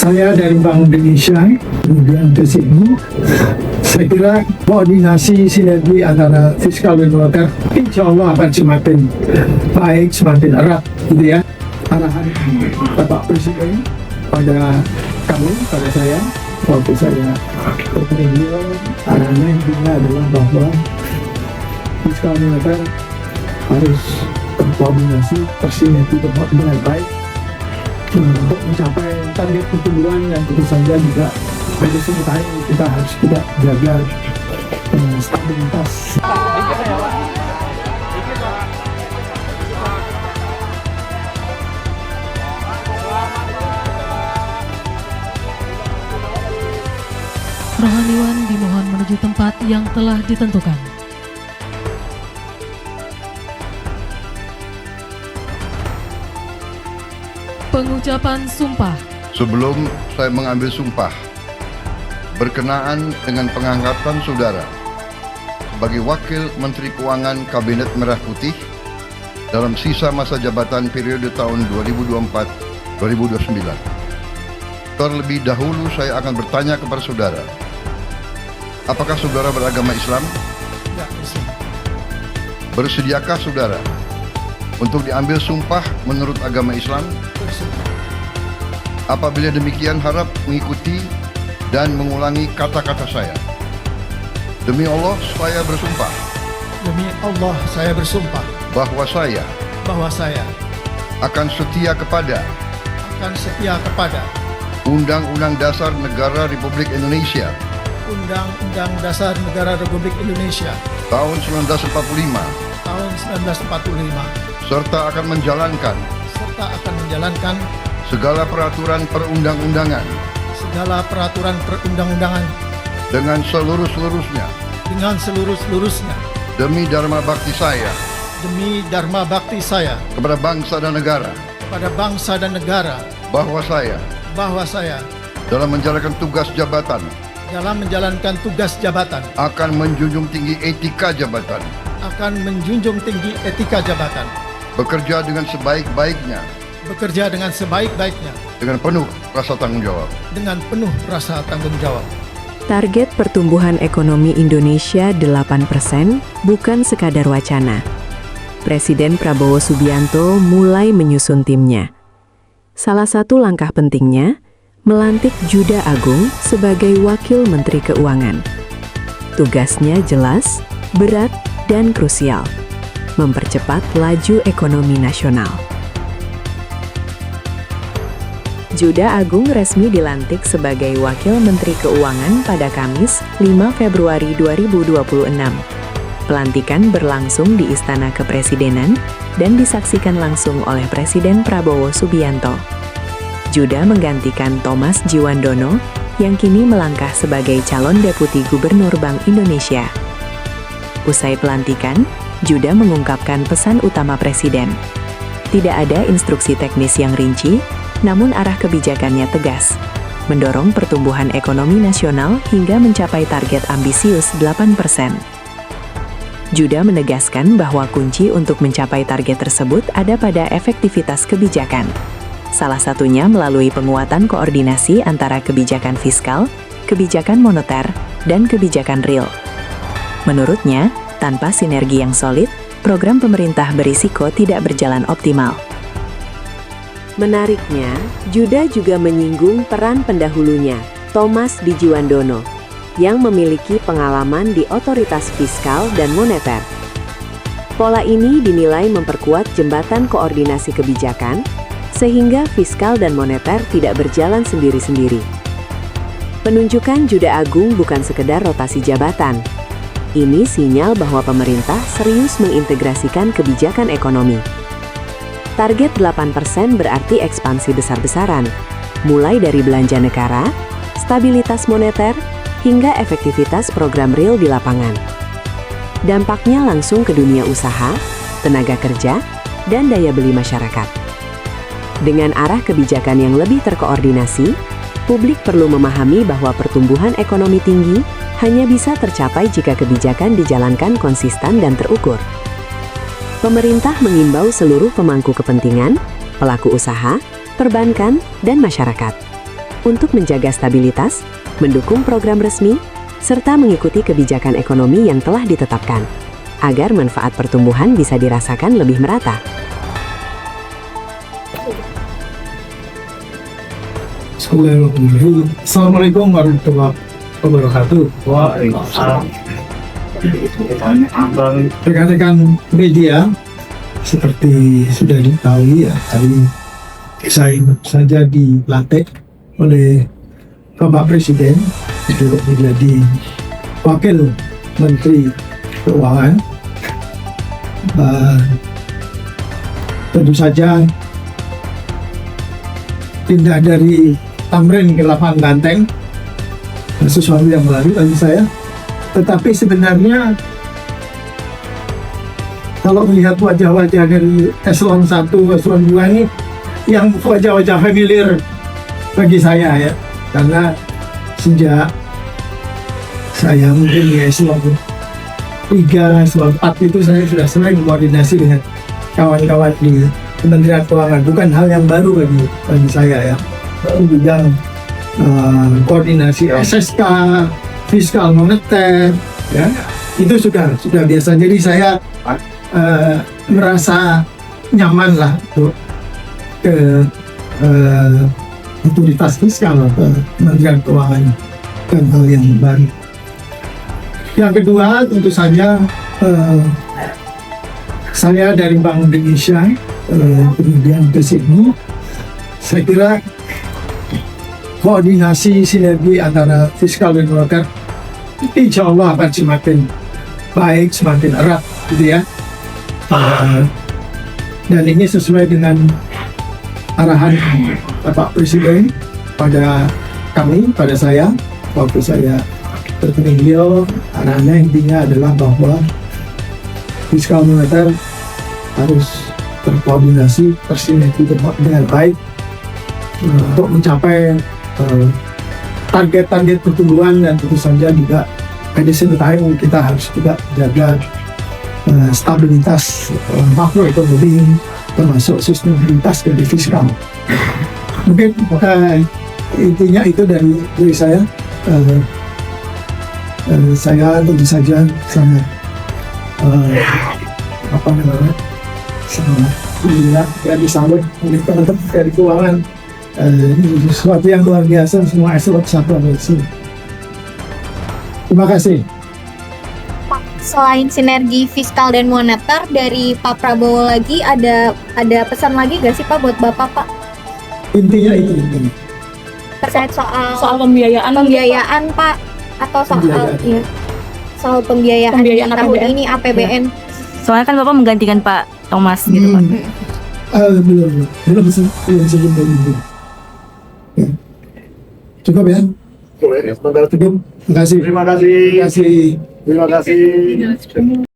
Saya dari Bank Indonesia, kemudian ke sini, saya kira koordinasi sinergi antara fiskal dan moneter insya Allah akan semakin baik, semakin erat, gitu ya. Arahan Bapak Presiden pada kami, pada saya, waktu saya bertemu, arahannya intinya adalah bahwa fiskal moneter harus berkoordinasi, bersinergi dengan baik untuk mencapai target pertumbuhan yang tentu saja juga pada sisi lain kita harus juga jaga stabilitas. Rohaniwan dimohon menuju tempat yang telah ditentukan. Pengucapan sumpah. Sebelum saya mengambil sumpah, berkenaan dengan pengangkatan saudara sebagai Wakil Menteri Keuangan Kabinet Merah Putih dalam sisa masa jabatan periode tahun 2024-2029. Terlebih dahulu saya akan bertanya kepada saudara, apakah saudara beragama Islam? Ya, Islam. Bersediakah saudara untuk diambil sumpah menurut agama Islam? Apabila demikian, harap mengikuti dan mengulangi kata-kata saya. Demi Allah, saya bersumpah Demi Allah, saya bersumpah bahwa saya bahwa saya akan setia kepada Undang-Undang Dasar Negara Republik Indonesia Undang-Undang Dasar Negara Republik Indonesia tahun 1945 tahun 1945 serta akan menjalankan segala peraturan perundang-undangan dengan seluruh-seluruhnya demi dharma bakti saya kepada bangsa dan negara, bahwa saya dalam menjalankan tugas jabatan akan menjunjung tinggi etika jabatan, bekerja dengan sebaik-baiknya dengan penuh rasa tanggung jawab. Target pertumbuhan ekonomi Indonesia 8% bukan sekadar wacana. Presiden Prabowo Subianto mulai menyusun timnya. Salah satu langkah pentingnya, melantik Juda Agung sebagai Wakil Menteri Keuangan. Tugasnya jelas, berat, dan krusial. Mempercepat laju ekonomi nasional. Juda Agung resmi dilantik sebagai Wakil Menteri Keuangan pada Kamis, 5 Februari 2026. Pelantikan berlangsung di Istana Kepresidenan dan disaksikan langsung oleh Presiden Prabowo Subianto. Juda menggantikan Thomas Djiwandono yang kini melangkah sebagai calon Deputi Gubernur Bank Indonesia. Usai pelantikan, Juda mengungkapkan pesan utama Presiden. Tidak ada instruksi teknis yang rinci, namun arah kebijakannya tegas, mendorong pertumbuhan ekonomi nasional hingga mencapai target ambisius 8%. Juda menegaskan bahwa kunci untuk mencapai target tersebut ada pada efektivitas kebijakan. Salah satunya melalui penguatan koordinasi antara kebijakan fiskal, kebijakan moneter, dan kebijakan real. Menurutnya, tanpa sinergi yang solid, program pemerintah berisiko tidak berjalan optimal. Menariknya, Juda juga menyinggung peran pendahulunya, Thomas Djiwandono, yang memiliki pengalaman di otoritas fiskal dan moneter. Pola ini dinilai memperkuat jembatan koordinasi kebijakan, sehingga fiskal dan moneter tidak berjalan sendiri-sendiri. Penunjukan Juda Agung bukan sekedar rotasi jabatan. Ini sinyal bahwa pemerintah serius mengintegrasikan kebijakan ekonomi. Target 8% berarti ekspansi besar-besaran, mulai dari belanja negara, stabilitas moneter, hingga efektivitas program real di lapangan. Dampaknya langsung ke dunia usaha, tenaga kerja, dan daya beli masyarakat. Dengan arah kebijakan yang lebih terkoordinasi, publik perlu memahami bahwa pertumbuhan ekonomi tinggi hanya bisa tercapai jika kebijakan dijalankan konsisten dan terukur. Pemerintah mengimbau seluruh pemangku kepentingan, pelaku usaha, perbankan, dan masyarakat. untuk menjaga stabilitas, mendukung program resmi, serta mengikuti kebijakan ekonomi yang telah ditetapkan, agar manfaat pertumbuhan bisa dirasakan lebih merata. Assalamualaikum warahmatullahi wabarakatuh. Waalaikumsalam. Rekan-rekan media, seperti sudah diketahui ya, tadi saya saja dilantik oleh Bapak Presiden untuk menjadi Wakil Menteri Keuangan. Tentu saja pindah dari Tamrin ke Lapangan Banteng sesuatu yang baru bagi saya, tetapi sebenarnya kalau melihat wajah-wajah dari eselon 1, eselon 2 ini yang wajah-wajah familiar bagi saya ya, karena sejak saya mungkin di eselon 3, eselon 4 itu saya sudah sering koordinasi dengan kawan-kawan di Kementerian Keuangan. Bukan hal yang baru bagi saya ya, bidang koordinasi SSK, fiskal moneter ya, itu sudah biasa. Jadi saya merasa nyaman lah untuk ke otoritas fiskal atau Kementerian Keuangan, dan hal yang baru. Yang kedua tentu saja saya dari Bank Indonesia kemudian ke sini, saya kira koordinasi sinergi antara fiskal dan moneter insya Allah akan semakin baik, semakin erat gitu ya. Dan ini sesuai dengan arahan Bapak Presiden pada kami, pada saya waktu saya bertemu beliau. Arahannya intinya adalah bahwa fiskal moneter harus terkoordinasi, tersinergi dengan baik untuk mencapai target-target pertumbuhan, dan tentu saja juga at the same time kita harus juga jaga stabilitas makroekonomi, termasuk sustenabilitas dari fiskal. Mungkin intinya itu dari saya. Saya tentu saja sangat sangat ya disambut oleh teman-teman dari keuangan. Ini sesuatu yang luar biasa, semua eselon 1 ada di sini. Terima kasih. Pak, selain sinergi fiskal dan moneter dari Pak Prabowo lagi, ada pesan lagi gak sih Pak buat Bapak, Pak? Intinya itu intinya. Terkait soal pembiayaan Pak, atau soal Pembiayaan. ya, soal pembiayaan di tahun APBN. ini APBN. Soalnya kan Bapak menggantikan Pak Thomas gitu Pak. Belum sebelum. Ya. Cukup ya? Cukup. Terima kasih. Terima kasih. Terima kasih. Terima kasih.